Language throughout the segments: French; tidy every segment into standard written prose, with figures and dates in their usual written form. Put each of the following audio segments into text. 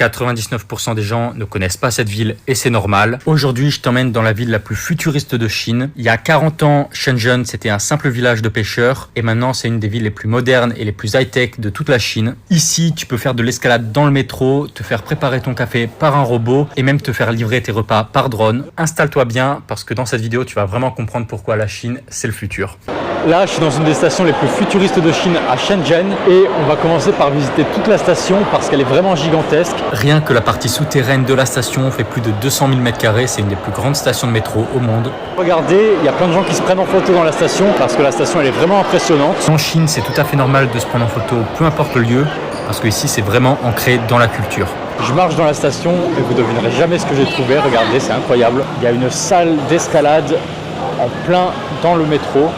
99% des gens ne connaissent pas cette ville et c'est normal. Aujourd'hui, je t'emmène dans la ville la plus futuriste de Chine. Il y a 40 ans, Shenzhen, c'était un simple village de pêcheurs et maintenant, c'est une des villes les plus modernes et les plus high-tech de toute la Chine. Ici, tu peux faire de l'escalade dans le métro, te faire préparer ton café par un robot et même te faire livrer tes repas par drone. Installe-toi bien parce que dans cette vidéo, tu vas vraiment comprendre pourquoi la Chine, c'est le futur. Là, je suis dans une des stations les plus futuristes de Chine à Shenzhen et on va commencer par visiter toute la station parce qu'elle est vraiment gigantesque. Rien que la partie souterraine de la station fait plus de 200 000 m², c'est une des plus grandes stations de métro au monde. Regardez, il y a plein de gens qui se prennent en photo dans la station parce que la station elle est vraiment impressionnante. En Chine, c'est tout à fait normal de se prendre en photo, peu importe le lieu, parce que ici c'est vraiment ancré dans la culture. Je marche dans la station et vous ne devinerez jamais ce que j'ai trouvé. Regardez, c'est incroyable. Il y a une salle d'escalade en plein dans le métro.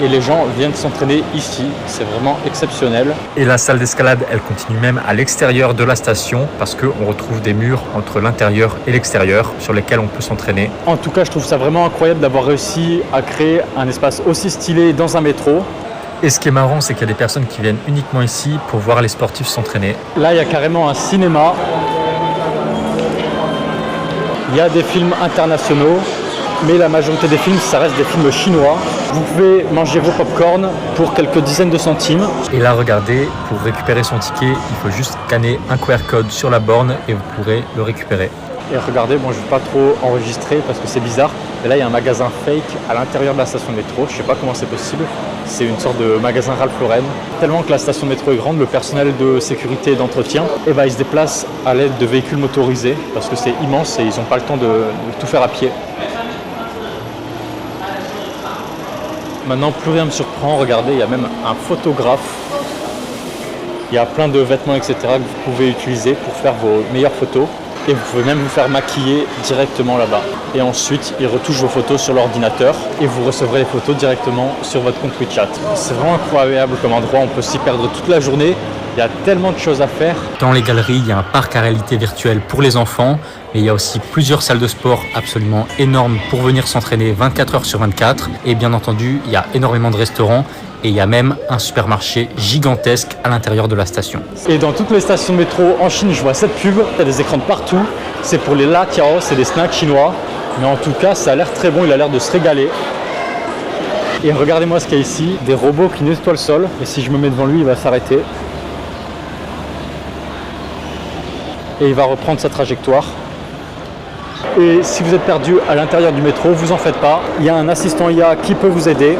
Et les gens viennent s'entraîner ici, c'est vraiment exceptionnel. Et la salle d'escalade, elle continue même à l'extérieur de la station parce qu'on retrouve des murs entre l'intérieur et l'extérieur sur lesquels on peut s'entraîner. En tout cas, je trouve ça vraiment incroyable d'avoir réussi à créer un espace aussi stylé dans un métro. Et ce qui est marrant, c'est qu'il y a des personnes qui viennent uniquement ici pour voir les sportifs s'entraîner. Là, il y a carrément un cinéma. Il y a des films internationaux. Mais la majorité des films, ça reste des films chinois. Vous pouvez manger vos pop-corn pour quelques dizaines de centimes. Et là, regardez, pour récupérer son ticket, il faut juste scanner un QR code sur la borne et vous pourrez le récupérer. Et regardez, bon, je ne vais pas trop enregistrer parce que c'est bizarre. Mais là, il y a un magasin fake à l'intérieur de la station de métro. Je ne sais pas comment c'est possible. C'est une sorte de magasin Ralph Lauren. Tellement que la station de métro est grande, le personnel de sécurité et d'entretien, il se déplace à l'aide de véhicules motorisés parce que c'est immense et ils n'ont pas le temps de tout faire à pied. Maintenant, plus rien ne me surprend. Regardez, il y a même un photographe. Il y a plein de vêtements, etc. que vous pouvez utiliser pour faire vos meilleures photos. Et vous pouvez même vous faire maquiller directement là-bas. Et ensuite, ils retouchent vos photos sur l'ordinateur et vous recevrez les photos directement sur votre compte WeChat. C'est vraiment incroyable comme endroit. On peut s'y perdre toute la journée. Il y a tellement de choses à faire. Dans les galeries, il y a un parc à réalité virtuelle pour les enfants. Mais il y a aussi plusieurs salles de sport absolument énormes pour venir s'entraîner 24 heures sur 24. Et bien entendu, il y a énormément de restaurants. Et il y a même un supermarché gigantesque à l'intérieur de la station. Et dans toutes les stations de métro en Chine, je vois cette pub. Il y a des écrans de partout. C'est pour les latiao, c'est des snacks chinois. Mais en tout cas, ça a l'air très bon. Il a l'air de se régaler. Et regardez-moi ce qu'il y a ici. Des robots qui nettoient le sol. Et si je me mets devant lui, il va s'arrêter. Et il va reprendre sa trajectoire. Et si vous êtes perdu à l'intérieur du métro, vous en faites pas. Il y a un assistant IA qui peut vous aider.